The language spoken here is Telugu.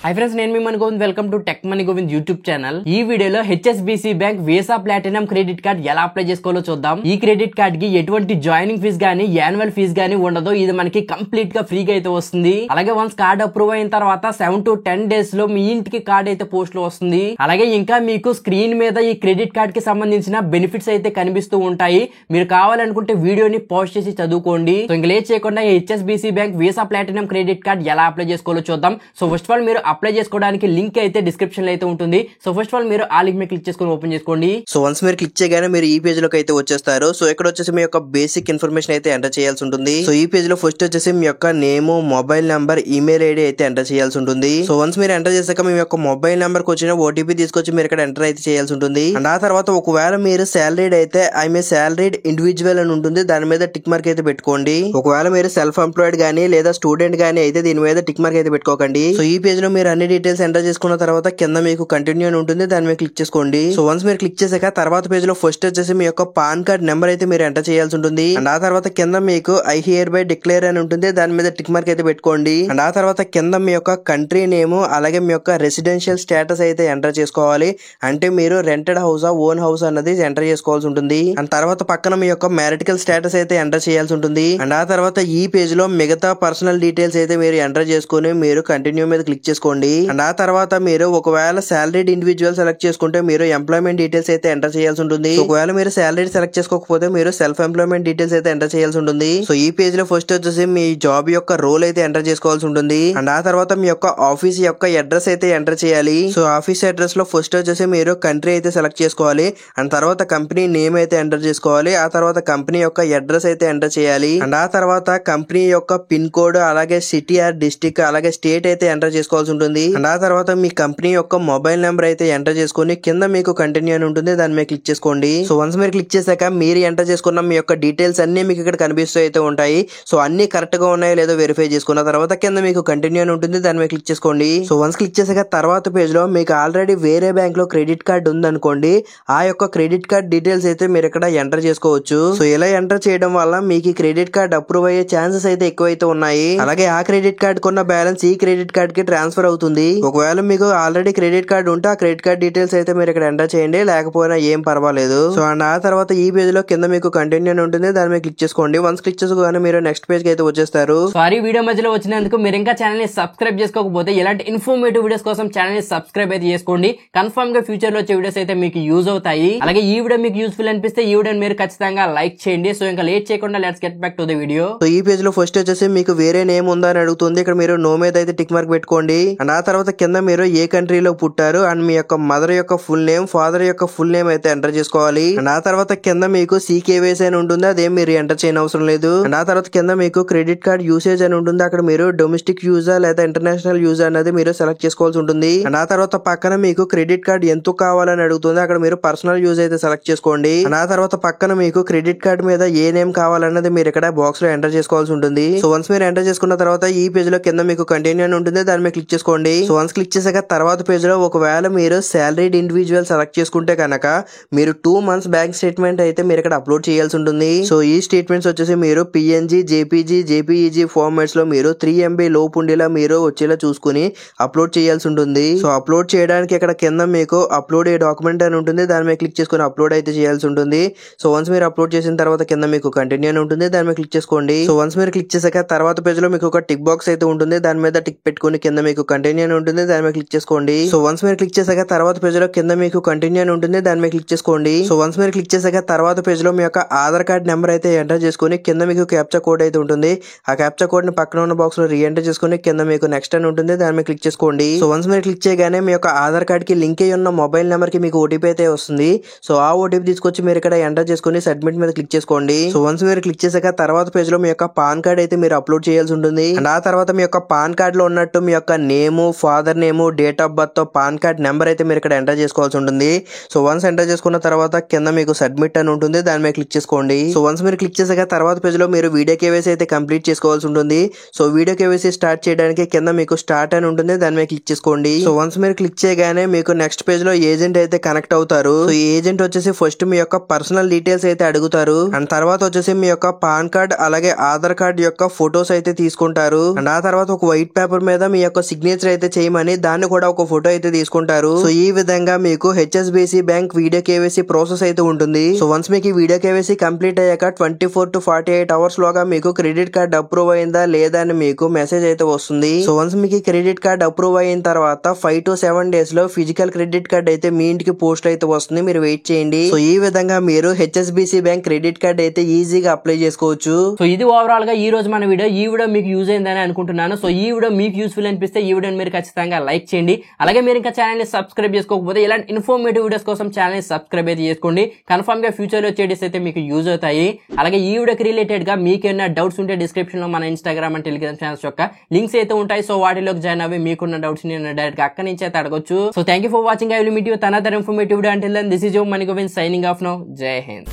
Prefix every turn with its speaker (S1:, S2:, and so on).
S1: హై ఫ్రెండ్స్, నేను మీ money Govind. Welcome to tech money Govind YouTube channel. ఈ వీడియోలో HSBC bank Visa platinum credit card ఎలా అప్లై చేసుకోవాలో చూద్దాం. ఈ క్రెడిట్ కార్డ్ కి ఎటువంటి జాయినింగ్ ఫీజు గానీ యాన్యువల్ ఫీజు గానీ ఉండదు. ఇది మనకి కంప్లీట్ గా ఫ్రీగా అయితే వస్తుంది. అలాగే వన్స్ కార్డ్ అప్రూవ్ అయిన తర్వాత 7 to 10 days లో మీ ఇంటికి కార్డ్ అయితే పోస్ట్ లో వస్తుంది. అలాగే ఇంకా మీకు స్క్రీన్ మీద ఈ క్రెడిట్ కార్డ్ కి సంబంధించిన బెనిఫిట్స్ అయితే కనిపిస్తూ ఉంటాయి. మీరు కావాలనుకుంటే వీడియోని పాజ్ చేసి చదువుకోండి. సో ఇంకా లేట్ చేయకుండా HSBC bank Visa platinum credit card ఎలా అప్లై చేసుకోవాలో చూద్దాం. సో ఫస్ట్ ఆఫ్ ఆల్ మీరు అప్లై చేసుకోవడానికి లింక్ అయితే డిస్క్రిప్షన్ లో అయితే ఉంటుంది. సో ఫస్ట్ ఆఫ్ ఆల్ మీరు ఆ లింక్ మీద క్లిక్ చేసుకొని ఓపెన్ చేసుకోండి.
S2: సో వన్స్ మీరు క్లిక్ చేయగానే మీరు ఈ పేజ్ లోకి అయితే వచ్చేస్తారు. సో ఇక్కడ వచ్చేసి మీ యొక్క బేసిక్ ఇన్ఫర్మేషన్ అయితే ఎంటర్ చేయాల్సి ఉంటుంది. సో ఈ పేజ్ లో ఫస్ట్ వచ్చేసి మీ యొక్క name, mobile number, email ID అయితే ఎంటర్ చేయాల్సి ఉంటుంది. సో వన్స్ మీరు ఎంటర్ చేశాక మీ యొక్క మొబైల్ నంబర్ కి వచ్చిన ఓటీపీ తీసుకొచ్చి మీరు ఇక్కడ ఎంటర్ అయితే చేయాల్సి ఉంటుంది. అండ్ ఆ తర్వాత ఒకవేళ మీరు సాలరీడ్ అయితే సాలరీడ్ ఇండివిజువల్ అని ఉంటుంది, దాని మీద టిక్ మార్క్ అయితే పెట్టుకోండి. ఒకవేళ మీరు సెల్ఫ్ ఎంప్లాయిడ్ గానీ లేదా స్టూడెంట్ గానీ అయితే దీని మీద టిక్ మార్క్ అయితే పెట్టుకోకండి. సో ఈ పేజ్ లో మీరు అన్ని డీటెయిల్స్ ఎంటర్ చేసుకున్న తర్వాత కింద మీకు కంటిన్యూ అని ఉంటుంది, దాని మీద క్లిక్ చేసుకోండి. సో వన్స్ మీరు క్లిక్ చేశాక తర్వాత పేజ్ లో ఫస్ట్ వచ్చేసి మీ యొక్క పాన్ కార్డ్ నెంబర్ అయితే మీరు ఎంటర్ చేయాల్సి ఉంటుంది. అండ్ ఆ తర్వాత కింద మీకు ఐ హియర్ బై డిక్లేర్ అని ఉంటుంది, దాని మీద టిక్ మార్క్ అయితే పెట్టుకోండి. అండ్ ఆ తర్వాత కింద మీ యొక్క కంట్రీ నేమ్ అలాగే మీ యొక్క రెసిడెన్షియల్ స్టేటస్ అయితే ఎంటర్ చేసుకోవాలి. అంటే మీరు రెంటెడ్ హౌస్ ఓన్ హౌస్ అన్నది ఎంటర్ చేసుకోవాల్సి ఉంటుంది. అండ్ తర్వాత పక్కన మీ యొక్క మ్యారిటికల్ స్టేటస్ అయితే ఎంటర్ చేయాల్సి ఉంటుంది. అండ్ ఆ తర్వాత ఈ పేజ్ లో మిగతా పర్సనల్ డీటెయిల్స్ అయితే మీరు ఎంటర్ చేసుకుని మీరు కంటిన్యూ మీద క్లిక్ చేసుకోండి. అండ్ ఆ తర్వాత మీరు ఒకవేళ సాలరీడ్ ఇండివిజువల్ సెలెక్ట్ చేసుకుంటే మీరు ఎంప్లాయ్మెంట్ డీటెయిల్స్ అయితే ఎంటర్ చేయాల్సి ఉంటుంది. ఒకవేళ మీరు సాలరీడ్ సెలెక్ట్ చేసుకోకపోతే మీరు సెల్ఫ్ ఎంప్లాయ్మెంట్ డీటెయిల్స్ అయితే ఎంటర్ చేయాల్సి ఉంటుంది. సో ఈ పేజ్ లో ఫస్ట్ వచ్చేసి మీ జాబ్ యొక్క రోల్ అయితే ఎంటర్ చేసుకోవాల్సి ఉంటుంది. అండ్ ఆ తర్వాత మీ యొక్క ఆఫీస్ యొక్క అడ్రస్ అయితే ఎంటర్ చేయాలి. సో ఆఫీస్ అడ్రస్ లో ఫస్ట్ వచ్చేసి మీరు కంట్రీ అయితే సెలెక్ట్ చేసుకోవాలి. అండ్ తర్వాత కంపెనీ నేమ్ అయితే ఎంటర్ చేసుకోవాలి. ఆ తర్వాత కంపెనీ యొక్క అడ్రస్ అయితే ఎంటర్ చేయాలి. అండ్ ఆ తర్వాత కంపెనీ యొక్క పిన్ కోడ్ అలాగే సిటీ ఆర్ డిస్ట్రిక్ట్ అలాగే స్టేట్ అయితే ఎంటర్ చేసుకోవాల్సి ఉంటుంది. అండ్ ఆ తర్వాత మీ కంపెనీ యొక్క మొబైల్ నెంబర్ అయితే ఎంటర్ చేసుకుని కింద మీకు కంటిన్యూ అని ఉంటుంది, దాని మీద క్లిక్ చేసుకోండి. సో వన్స్ మీరు క్లిక్ చేశాక మీరు ఎంటర్ చేసుకున్న మీ యొక్క డీటెయిల్స్ అన్ని మీకు ఇక్కడ కనిపిస్తూ అయితే ఉంటాయి. సో అన్ని కరెక్ట్ గా ఉన్నాయో లేదో వెరిఫై చేసుకున్న తర్వాత కింద మీకు కంటిన్యూ అని ఉంటుంది, దాని మీద క్లిక్ చేసుకోండి. సో వన్స్ క్లిక్ చేశాక తర్వాత పేజ్ లో మీకు ఆల్రెడీ వేరే బ్యాంక్ లో క్రెడిట్ కార్డ్ ఉంది అనుకోండి, ఆ యొక్క క్రెడిట్ కార్డ్ డీటెయిల్స్ అయితే మీరు ఇక్కడ ఎంటర్ చేసుకోవచ్చు. సో ఇలా ఎంటర్ చేయడం వల్ల మీకు ఈ క్రెడిట్ కార్డ్ అప్రూవ్ అయ్యే ఛాన్సెస్ అయితే ఎక్కువైతే ఉన్నాయి. అలాగే ఆ క్రెడిట్ కార్డ్ కొన్న బ్యాలెన్స్ ఈ క్రెడిట్ కార్డ్ కి ట్రాన్స్ఫర్ అవుతుంది. ఒకవేళ మీకు ఆల్రెడీ క్రెడిట్ కార్డ్ ఉంటే ఆ క్రెడిట్ కార్డ్ డీటెయిల్స్ అయితే మీరు ఇక్కడ ఎంటర్ చేయండి, లేకపోయినా ఏం పర్వాలేదు. సో అండ్ ఆ తర్వాత ఈ పేజ్ లో కింద మీకు కంటిన్యూ అని ఉంటుంది, దాని మీద క్లిక్ చేసుకోండి. వన్స్ క్లిక్ చేసుకోగానే మీరు నెక్స్ట్ పేజ్ కి అయితే వచ్చేస్తారు.
S1: సారీ వీడియో మధ్యలో వచ్చినందుకు. మీరు ఇంకా ఛానల్ ని సబ్స్క్రైబ్ చేసుకోకపోతే ఇలాంటి ఇన్ఫర్మేటివ్ వీడియోస్ కోసం ఛానల్ ని సబ్స్క్రైబ్ అయితే చేసుకోండి. కన్ఫర్మ్ గా ఫ్యూచర్ లో వచ్చే వీడియోస్ అయితే మీకు యూజ్ అవుతాయి. అలాగే ఈ వీడియో మీకు యూస్ఫుల్ అనిపిస్తే ఈ వీడియోని మీరు ఖచ్చితంగా లైక్ చేయండి. సో ఇంకా లేట్ చేయకుండా let's get back to the video.
S2: So ఈ పేజ్ లో ఫస్ట్ వచ్చేసి మీకు వేరే నేమ్ ఉందా అని అడుగుతుంది. ఇక్కడ మీరు నో మీద అయితే టిక్ మార్క్ పెట్టుకోండి. అండ్ ఆ తర్వాత కింద మీరు ఏ కంట్రీలో పుట్టారు అండ్ మీ యొక్క మదర్ యొక్క ఫుల్ నేమ్, ఫాదర్ యొక్క ఫుల్ నేమ్ అయితే ఎంటర్ చేసుకోవాలి. అండ్ ఆ తర్వాత కింద మీకు CKYC అని ఉంటుంది, అదేం మీరు ఎంటర్ చేయని అవసరం లేదు. అండ్ ఆ తర్వాత కింద మీకు క్రెడిట్ కార్డ్ యూసేజ్ అని ఉంటుంది, అక్కడ మీరు డొమెస్టిక్ యూజర్ లేదా ఇంటర్నేషనల్ యూజర్ అనేది మీరు సెలెక్ట్ చేసుకోవాల్సి ఉంటుంది. అండ్ ఆ తర్వాత పక్కన మీకు క్రెడిట్ కార్డ్ ఎంత కావాలని అడుగుతుంది, అక్కడ మీరు పర్సనల్ యూజ్ అయితే సెలెక్ట్ చేసుకోండి. అండ్ ఆ తర్వాత పక్కన మీకు క్రెడిట్ కార్డ్ మీద ఏ నేమ్ కావాలన్నది మీరు ఇక్కడ బాక్స్ లో ఎంటర్ చేసుకోవాల్సి ఉంటుంది. సో వన్స్ మీరు ఎంటర్ చేసుకున్న తర్వాత ఈ పేజ్ లో కింద మీకు కంటిన్యూ అని ఉంటుంది, దాని మీద క్లిక్ చేసుకోండి. సో వన్స్ క్లిక్ చేశాక తర్వాత పేజ్ లో ఒకవేళ మీరు సాలరీడ్ ఇండివిజువల్ సెలెక్ట్ చేసుకుంటే కనుక మీరు 2 months బ్యాంక్ స్టేట్మెంట్ అయితే మీరు ఇక్కడ అప్లోడ్ చేయాల్సి ఉంటుంది. సో ఈ స్టేట్మెంట్స్ వచ్చేసి మీరు PNG, JPG, JPEG ఫార్మాట్స్ లో మీరు 3 MB లోపు ఉండేలా మీరు వచ్చేలా చూసుకుని అప్లోడ్ చేయాల్సి ఉంటుంది. సో అప్లోడ్ చేయడానికి ఇక్కడ కింద మీకు అప్లోడ్ ఏ డాక్యుమెంట్ అని ఉంటుంది, దాని మీద క్లిక్ చేసుకుని అప్లోడ్ అయితే చేయాల్సి ఉంటుంది. సో వన్స్ మీరు అప్లోడ్ చేసిన తర్వాత కింద మీకు కంటిన్యూ అని ఉంటుంది, దాని మీద క్లిక్ చేసుకోండి. సో వన్స్ మీరు క్లిక్ చేశాక తర్వాత పేజ్ లో మీకు ఒక టిక్ బాక్స్ అయితే ఉంటుంది, దాని మీద టిక్ పెట్టుకుని కింద మీకు కంటిన్యూ అని ఉంటుంది, దాని మీద క్లిక్ చేసుకోండి. సో వన్స్ మీరు క్లిక్ చేశాక తర్వాత పేజ్ లో కింద మీకు కంటిన్యూ అని ఉంటుంది, దాని మీద క్లిక్ చేసుకోండి. సో వన్స్ మీరు క్లిక్ చేశాక తర్వాత పేజ్ లో మీ యొక్క ఆధార్ కార్డ్ నెంబర్ అయితే ఎంటర్ చేసుకుని కింద మీకు క్యాప్చా కోడ్ అయితే ఉంటుంది, ఆ క్యాప్చా కోడ్ ని పక్కన ఉన్న బాక్స్ లో రీఎంటర్ చేసుకుని కింద మీకు నెక్స్ట్ అని ఉంటుంది, దాని మీద క్లిక్ చేసుకోండి. సో వన్స్ మీరు క్లిక్ చేయగానే మీ యొక్క ఆధార్ కార్డ్ కి లింక్ అయ్యి ఉన్న మొబైల్ నెంబర్ కి మీకు ఓటీపీ అయితే వస్తుంది. సో ఆ ఓటీపీ తీసుకొచ్చి మీరు ఇక్కడ ఎంటర్ చేసుకుని సబ్మిట్ మీద క్లిక్ చేసుకోండి. సో వన్స్ మీరు క్లిక్ చేశాక తర్వాత పేజ్ లో మీ యొక్క పాన్ కార్డ్ అయితే మీరు అప్లోడ్ చేయాల్సి ఉంటుంది. అండ్ ఆ తర్వాత మీ యొక్క పాన్ కార్డ్ లో ఉన్నట్టు మీ యొక్క name, father name, date of birth తో పాన్ కార్డ్ నెంబర్ అయితే మీరు ఇక్కడ ఎంటర్ చేసుకోవాల్సి ఉంటుంది. సో వన్స్ ఎంటర్ చేసుకున్న తర్వాత కింద మీకు సబ్మిట్ అని ఉంటుంది, దాని మీద క్లిక్ చేసుకోండి. సో వన్స్ మీరు క్లిక్ చేశాక తర్వాత పేజ్ లో మీరు వీడియో KYC అయితే కంప్లీట్ చేసుకోవాల్సి ఉంటుంది. సో వీడియో KYC స్టార్ట్ చేయడానికి కింద మీకు స్టార్ట్ అని ఉంటుంది, దాని మీద క్లిక్ చేసుకోండి. సో వన్స్ మీరు క్లిక్ చేయగానే మీకు నెక్స్ట్ పేజ్ లో ఏజెంట్ అయితే కనెక్ట్ అవుతారు. సో ఈ ఏజెంట్ వచ్చేసి ఫస్ట్ మీ యొక్క పర్సనల్ డీటెయిల్స్ అయితే అడుగుతారు. అండ్ తర్వాత వచ్చేసి మీ యొక్క పాన్ కార్డ్ అలాగే ఆధార్ కార్డ్ యొక్క ఫొటోస్ అయితే తీసుకుంటారు. అండ్ ఆ తర్వాత ఒక వైట్ పేపర్ మీద మీ యొక్క సిగ్నేచర్ సిగ్నేచర్ అయితే చేయమని దాన్ని కూడా ఒక ఫోటో అయితే తీసుకుంటారు. సో ఈ విధంగా మీకు HSBC bank video KYC process అయితే ఉంటుంది. సో వన్స్ మీకు ఈ వీడియో కేవైసీ కంప్లీట్ అయ్యాక 24 to 48 అవర్స్ లోగా మీకు క్రెడిట్ కార్డ్ అప్రూవ్ అయిందా లేదా అని మీకు మెసేజ్ అయితే వస్తుంది. సో వన్స్ మీకు క్రెడిట్ కార్డ్ అప్రూవ్ అయిన తర్వాత 5 to 7 డేస్ లో ఫిజికల్ క్రెడిట్ కార్డ్ అయితే మీ ఇంటికి పోస్ట్ అయితే వస్తుంది. మీరు వెయిట్ చేయండి. సో ఈ విధంగా మీరు హెచ్ఎస్బిసి బ్యాంక్ క్రెడిట్ కార్డ్ అయితే ఈజీగా అప్లై చేసుకోవచ్చు.
S1: సో ఇది ఓవరాల్ గా ఈ రోజు మన వీడియో. ఈ వీడియో మీకు యూజ్ అయిందని అనుకుంటున్నాను. సో ఈ వీడియో మీకు యూస్ఫుల్ అనిపిస్తే ఈ వీడియోని మీరు ఖచ్చితంగా లైక్ చేయండి. అలాగే మీరు ఇంకా ఛానల్ ని సబ్స్క్రైబ్ చేసుకోకపోతే ఇలాంటి ఇన్ఫర్మేటివ్ వీడియోస్ కోసం ఛానల్ ని సబ్స్క్రైబ్ అయితే చేసుకోండి. కన్ఫర్మ్ గా ఫ్యూచర్ లో వచ్చేటిస్ అయితే మీకు యూజ్ అవుతాయి. అలాగే ఈ వీడియోకి రిలేటెడ్ గా మీకు ఏమైనా డౌట్స్ ఉంటే డిస్క్రిప్షన్ లో మన ఇన్స్టాగ్రామ్ అండ్ టెలిగ్రామ్ ఛానల్స్ యొక్క లింక్స్ అయితే ఉంటాయి. సో వాటిలోకి జాయిన్ అవ్వి మీకున్న డౌట్స్ ని డైరెక్ట్ గా అక్కడి నుంచి అయితే అడగొచ్చు. So thank you for watching. I will meet you with another informative video. Until then this is your Mani Govind signing off now. జై హింద్.